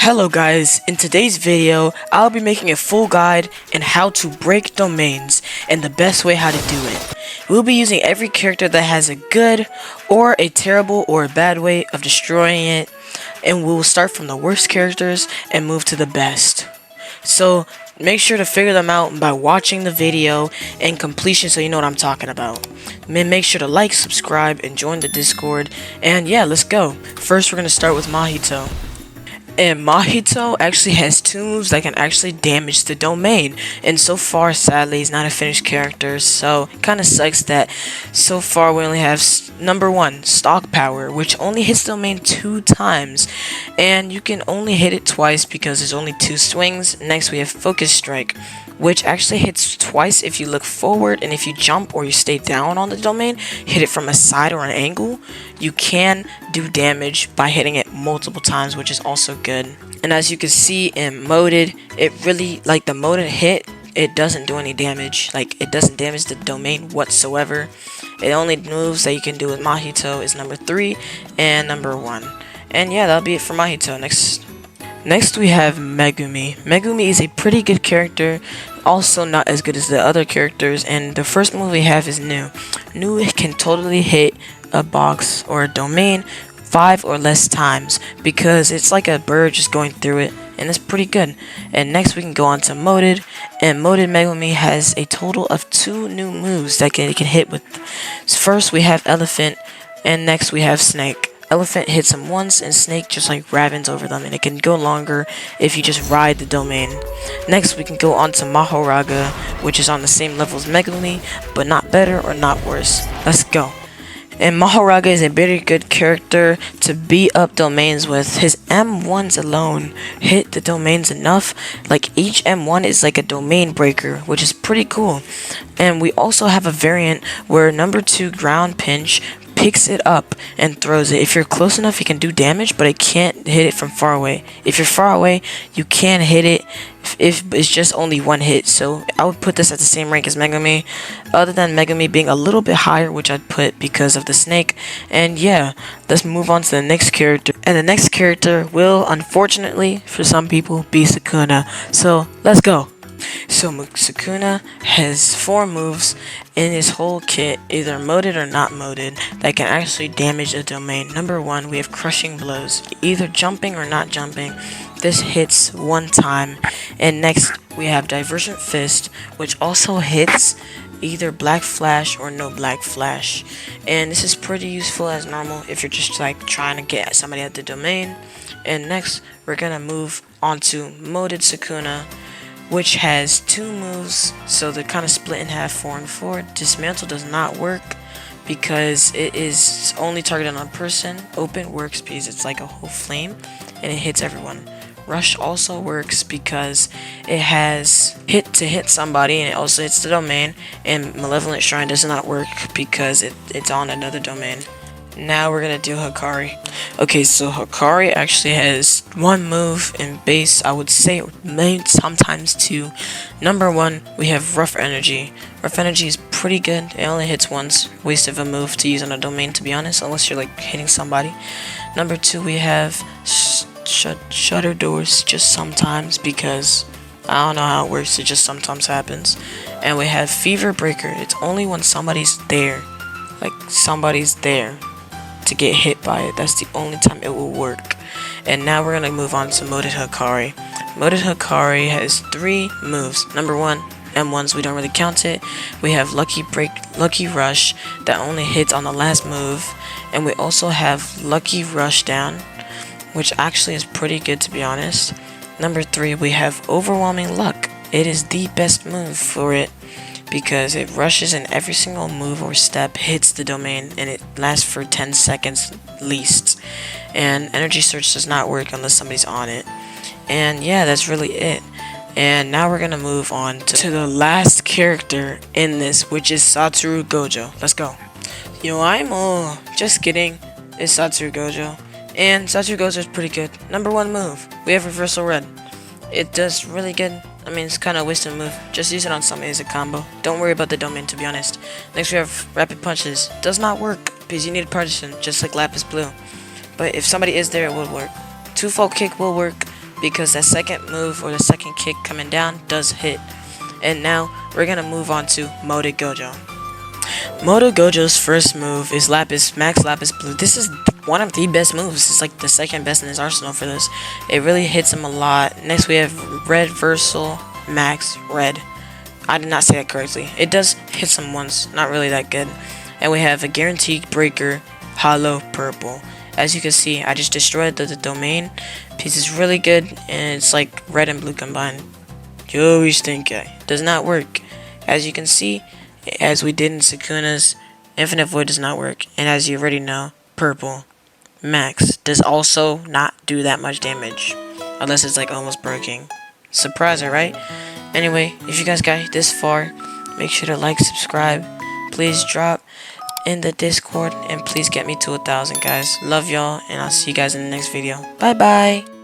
Hello guys, in today's video, I'll be making a full guide on how to break domains and the best way how to do it. We'll be using every character that has a good or a terrible or a bad way of destroying it, and we'll start from the worst characters and move to the best. So make sure to figure them out by watching the video and completion so you know what I'm talking about. Make sure to like, subscribe, and join the Discord, and yeah, let's go. First we're going to start with Mahito. And Mahito actually has two moves that can actually damage the domain. And so far, sadly, he's not a finished character. So, it kind of sucks that so far we only have number 1, Stock Power, which only hits the domain 2 times. And you can only hit it twice because there's only 2 swings. Next, we have Focus Strike, which actually hits twice if you look forward, and if you jump or you stay down on the domain, hit it from a side or an angle, you can do damage by hitting it multiple times, which is also good. And as you can see in moded, it really, like the moded hit, it doesn't do any damage. Like, it doesn't damage the domain whatsoever. The only moves that you can do with Mahito is number 3 and number 1. And yeah, that'll be it for Mahito. Next we have Megumi. Megumi is a pretty good character, also not as good as the other characters, and the first move we have is Nu. Nu can totally hit a box or a domain 5 or less times because it's like a bird just going through it, and it's pretty good. And next we can go on to Moded, and Moded Megumi has a total of 2 new moves that it can hit with. First we have Elephant, and next we have Snake. Elephant hits him once, and Snake just like ravens over them, and it can go longer if you just ride the domain. Next, we can go on to Mahoraga, which is on the same level as Megumi, but not better or not worse. Let's go. And Mahoraga is a very good character to beat up domains with. His M1s alone hit the domains enough. Like, each M1 is like a domain breaker, which is pretty cool. And we also have a variant where number 2 Ground Pinch picks it up and throws it. If you're close enough, you can do damage, but it can't hit it from far away. If you're far away, you can hit it if it's just only 1 hit. So I would put this at the same rank as Megumi, other than Megumi being a little bit higher, which I'd put because of the snake. And yeah, let's move on to the next character. And the next character will, unfortunately for some people, be Sukuna. So let's go. So Sukuna has 4 moves in his whole kit, either moded or not moded, that can actually damage a domain. Number 1, we have Crushing Blows, either jumping or not jumping. This hits 1 time. And next we have Divergent Fist, which also hits either Black Flash or no Black Flash. And this is pretty useful as normal if you're just like trying to get somebody at the domain. And next we're gonna move on to Moded Sukuna, which has 2 moves, so they're kind of split in half, 4 and 4. Dismantle does not work because it is only targeted on a person. Open works because it's like a whole flame and it hits everyone. Rush also works because it has hit somebody, and it also hits the domain. And Malevolent Shrine does not work because it's on another domain. Now we're gonna do Hakari. Okay, so Hakari actually has 1 move in base, I would say, maybe sometimes 2. Number 1, we have Rough Energy. Rough Energy is pretty good. It only hits once. Waste of a move to use on a domain, to be honest, unless you're like hitting somebody. Number 2, we have Shutter Doors, just sometimes, because I don't know how it works, it just sometimes happens. And we have Fever Breaker. It's only when somebody's there, like somebody's there to get hit by it. That's the only time it will work. And now we're gonna move on to Moded Hakari. Moded Hakari has 3 moves. Number 1, M1s, we don't really count it. We have Lucky Rush that only hits on the last move, and we also have Lucky Rush Down, which actually is pretty good, to be honest. Number 3, we have Overwhelming Luck. It is the best move for it because it rushes in every single move or step, hits the domain, and it lasts for 10 seconds least. And Energy Search does not work unless somebody's on it. And yeah, that's really it. And now we're gonna move on to the last character in this, which is Satoru Gojo. Let's go. Yo, just kidding. It's Satoru Gojo. And Satoru Gojo is pretty good. Number 1 move, we have Reversal Red. It does really good. I mean, it's kind of a wasted move. Just use it on somebody as a combo. Don't worry about the domain, to be honest. Next we have Rapid Punches. Does not work because you need a partisan, just like Lapis Blue. But if somebody is there, it would work. Twofold Kick will work, because that second move or the second kick coming down does hit. And now we're gonna move on to Moto Gojo. Moto Gojo's first move is Max Lapis Blue. This is one of the best moves. It's like the second best in his arsenal for this. It really hits him a lot. Next we have Red Versal Max Red. I did not say that correctly. It does hit some once, not really that good. And we have a Guaranteed Breaker Hollow Purple. As you can see, I just destroyed the domain. Piece is really good, and it's like red and blue combined. Yo, Stinky. Does not work. As you can see, as we did in Sukuna's, Infinite Void does not work. And as you already know, Purple Max does also not do that much damage. Unless it's like almost broken. Surpriser, right? Anyway, if you guys got this far, make sure to like, subscribe. Please drop in the Discord, and please get me to 1,000, guys. Love y'all, and I'll see you guys in the next video. Bye bye.